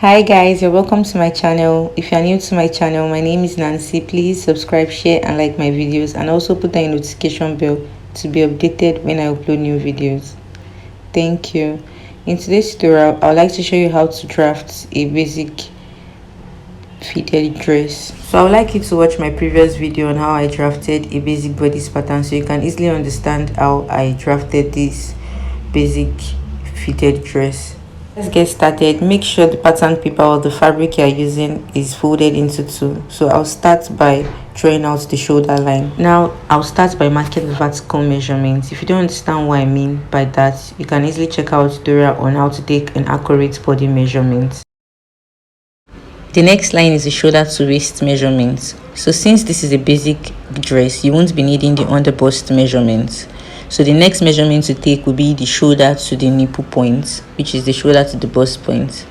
Hi guys, you're welcome to my channel. If you're new to my channel, my name is Nancy. Please subscribe, share and like my videos, and also put on a notification bell to be updated when I upload new videos. Thank you. In today's tutorial, I would like to show you how to draft a basic fitted dress. So I would like you to watch my previous video on how I drafted a basic bodice pattern so you can easily understand how I drafted this basic fitted dress. Let's get started. Make sure the pattern paper or the fabric you are using is folded into two. So I'll start by drawing out the shoulder line. Now I'll start by marking the vertical measurements. If you don't understand what I mean by that, you can easily check out a tutorial on how to take an accurate body measurement. The next line is the shoulder to waist measurements. So since this is a basic dress, you won't be needing the under bust measurements. So the next measurement to take will be the shoulder to the nipple point, which is the shoulder to the bust point.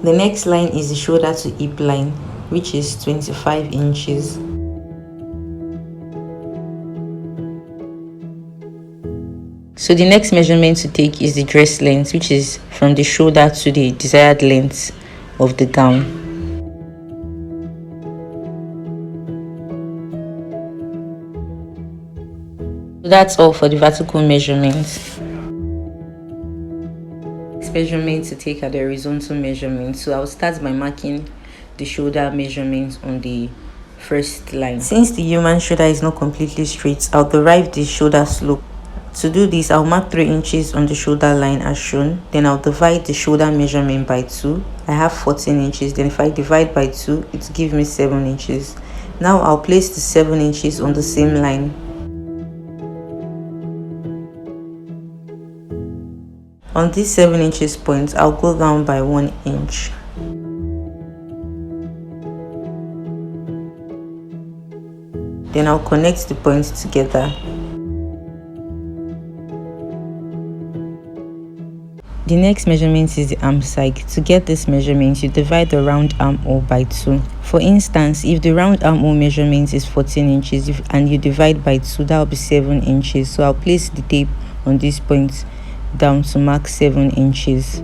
The next line is the shoulder to hip line, which is 25 inches. So the next measurement to take is the dress length, which is from the shoulder to the desired length of the gown. So that's all for the vertical measurements. Next measurement to take are the horizontal measurements. So I'll start by marking the shoulder measurements on the first line. Since the human shoulder is not completely straight, I'll derive the shoulder slope. To do this, I'll mark 3 inches on the shoulder line as shown. Then I'll divide the shoulder measurement by 2. I have 14 inches. Then if I divide by 2, it gives me 7 inches. Now I'll place the 7 inches on the same line. On this 7 inches point, I'll go down by 1 inch. Then I'll connect the points together. The next measurement is the arm side. To get this measurement, you divide the round armhole by 2. For instance, if the round armhole measurement is 14 inches and you divide by 2, that will be 7 inches. So I'll place the tape on this point down to mark 7 inches.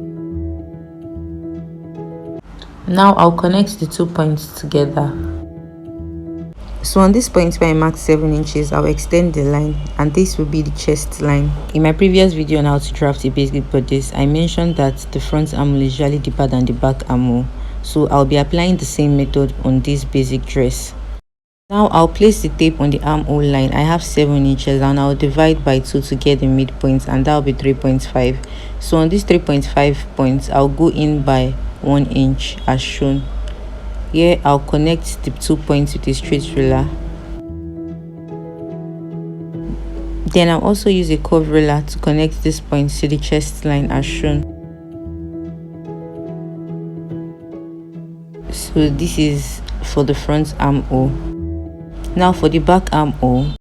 Now I'll connect the 2 points together. So on this point where I marked 7 inches, I'll extend the line, and this will be the chest line. In my previous video on how to draft a basic bodice, I mentioned that the front armhole is usually deeper than the back armhole. So I'll be applying the same method on this basic dress. Now I'll place the tape on the armhole line. I have 7 inches and I'll divide by 2 to get the midpoint, and that'll be 3.5. So on this 3.5 points, I'll go in by 1 inch as shown. Here I'll connect the 2 points with a straight ruler. Then I'll also use a curved ruler to connect this point to the chest line as shown. So this is for the front armhole. Now for the back armhole,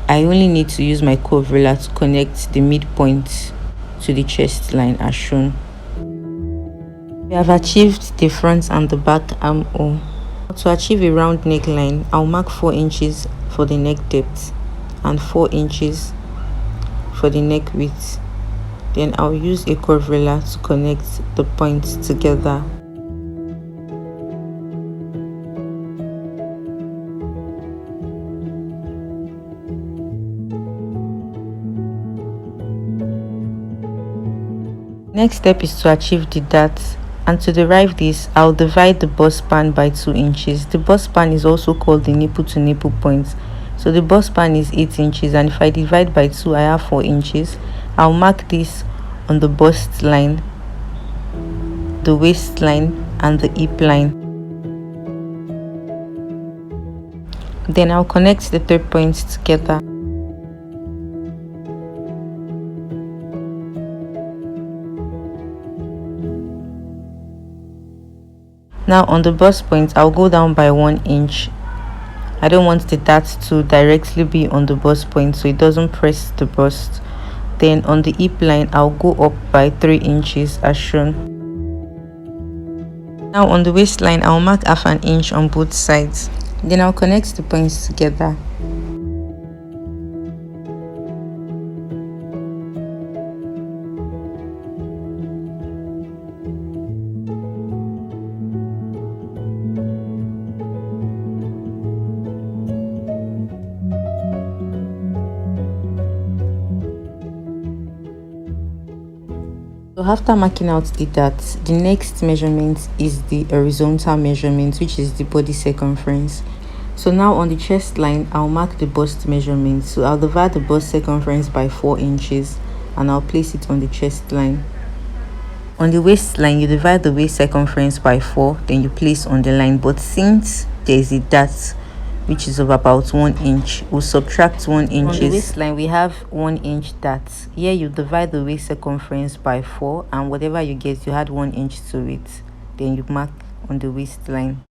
I only need to use my curved ruler to connect the midpoint to the chest line as shown. We have achieved the front and the back armhole. To achieve a round neckline, I'll mark 4 inches for the neck depth and 4 inches for the neck width. Then I'll use a curved ruler to connect the points together. Next step is to achieve the dart. And to derive this, I'll divide the bust span by 2 inches. The bust span is also called the nipple to nipple point. So the bust span is 8 inches, and if I divide by 2, I have 4 inches. I'll mark this on the bust line, the waist line and the hip line. Then I'll connect the 3 points together. Now on the bust point, I'll go down by 1 inch. I don't want the dart to directly be on the bust point so it doesn't press the bust. Then on the hip line, I'll go up by 3 inches as shown. Now on the waistline, I'll mark half an inch on both sides. Then I'll connect the points together. So after marking out the dart, the next measurement is the horizontal measurement, which is the body circumference. So now on the chest line, I'll mark the bust measurement. So I'll divide the bust circumference by 4 inches and I'll place it on the chest line. On the waistline, you divide the waist circumference by 4, then you place on the line. But since there is a dart which is of about 1 inch, we'll subtract 1 inch. On the waistline, we have 1 inch dart. Here you divide the waist circumference by 4, and whatever you get, you add 1 inch to it. Then you mark on the waistline.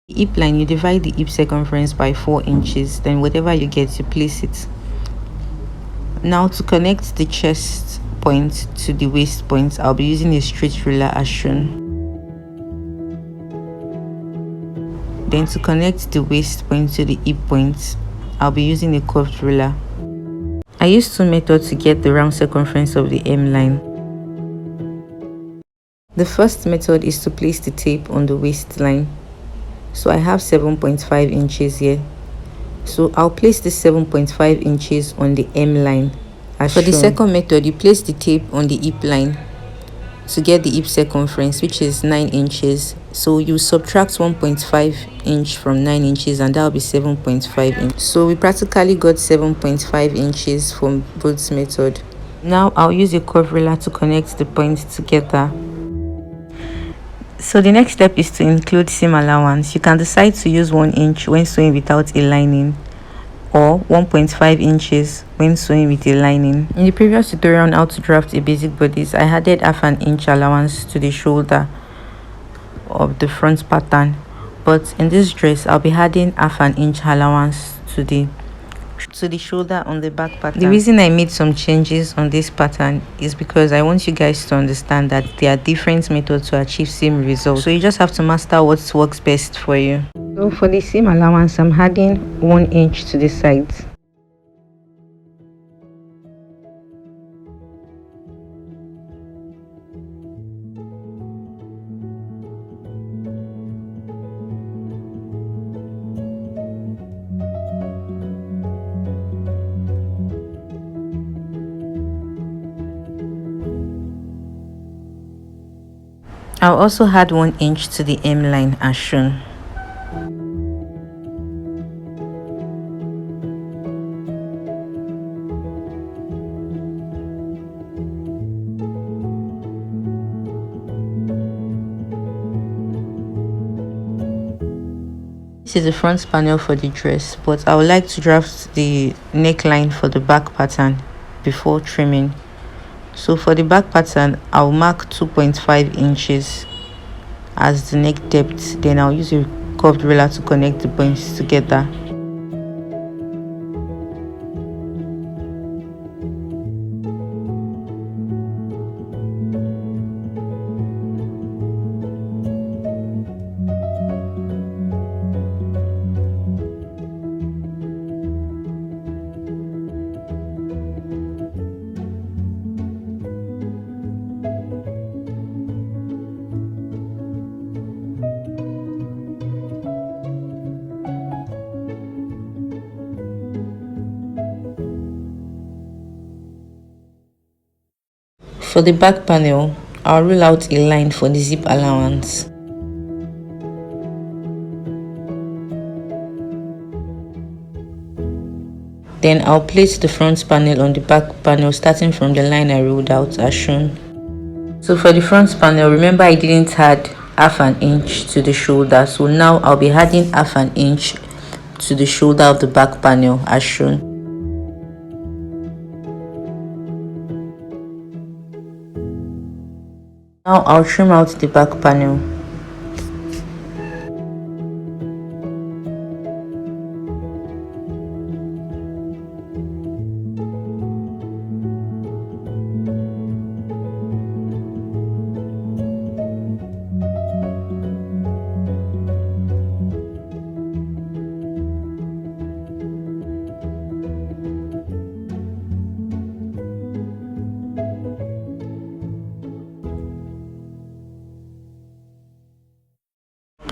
The hip line, you divide the hip circumference by 4 inches, then whatever you get, you place it. Now to connect the chest point to the waist point, I'll be using a straight ruler as shown. Then to connect the waist point to the hip point, I'll be using a curved ruler. I use 2 methods to get the round circumference of the hemline. The first method is to place the tape on the waistline. So I have 7.5 inches here. So I'll place the 7.5 inches on the hemline. For the second method, you place the tape on the hip line to get the hip circumference, which is 9 inches. So you subtract 1.5 inch from 9 inches and that will be 7.5 inches. So we practically got 7.5 inches from both methods. Now I'll use a curved ruler to connect the points together. So the next step is to include seam allowance. You can decide to use 1 inch when sewing without a lining, or 1.5 inches when sewing with a lining. In the previous tutorial on how to draft a basic bodice, I added half an inch allowance to the shoulder of the front pattern, but in this dress I'll be adding half an inch allowance to the shoulder on the back pattern. The reason I made some changes on this pattern is because I want you guys to understand that there are different methods to achieve same results, so you just have to master what works best for you. So for the seam allowance, I'm adding 1 inch to the sides. I'll also add 1 inch to the hemline as shown. This is the front panel for the dress, but I would like to draft the neckline for the back pattern before trimming. So for the back pattern, I'll mark 2.5 inches as the neck depth. Then I'll use a curved ruler to connect the points together. For the back panel, I'll rule out a line for the zip allowance. Then I'll place the front panel on the back panel starting from the line I ruled out as shown. So for the front panel, remember I didn't add half an inch to the shoulder, so now I'll be adding half an inch to the shoulder of the back panel as shown. Now I'll trim out the back panel.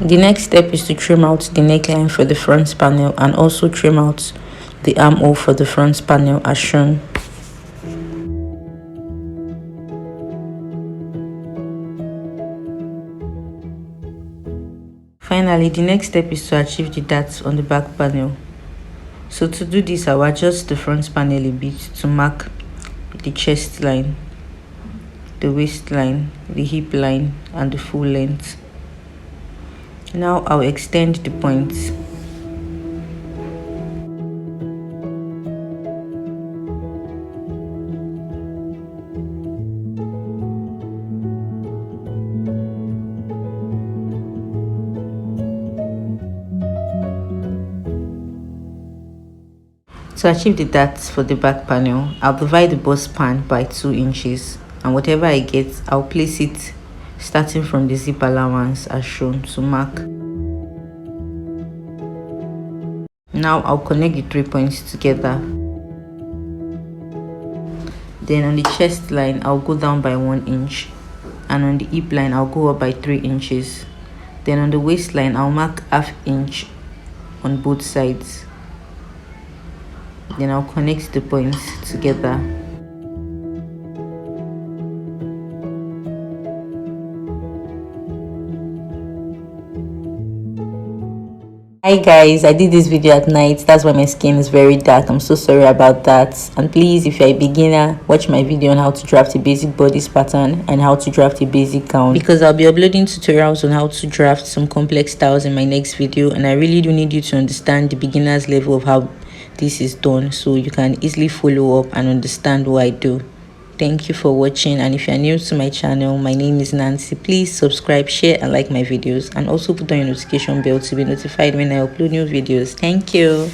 The next step is to trim out the neckline for the front panel and also trim out the armhole for the front panel as shown. Finally, the next step is to achieve the darts on the back panel. So to do this, I'll adjust the front panel a bit to mark the chest line, the waistline, the hip line, and the full length. Now I'll extend the points. To achieve the darts for the back panel, I'll divide the bust span by 2 inches, and whatever I get, I'll place it starting from the zip allowance as shown to mark. Now I'll connect the 3 points together. Then on the chest line, I'll go down by 1 inch, and on the hip line, I'll go up by 3 inches. Then on the waistline, I'll mark ½ inch on both sides. Then I'll connect the points together. Hi guys, I did this video at night. That's why my skin is very dark. I'm so sorry about that. And please, if you're a beginner, watch my video on how to draft a basic bodice pattern and how to draft a basic gown, because I'll be uploading tutorials on how to draft some complex styles in my next video, and I really do need you to understand the beginner's level of how this is done so you can easily follow up and understand what I do. Thank you for watching, and if you're new to my channel, my name is Nancy. Please subscribe, share and like my videos, and also put on your notification bell to be notified when I upload new videos. Thank you.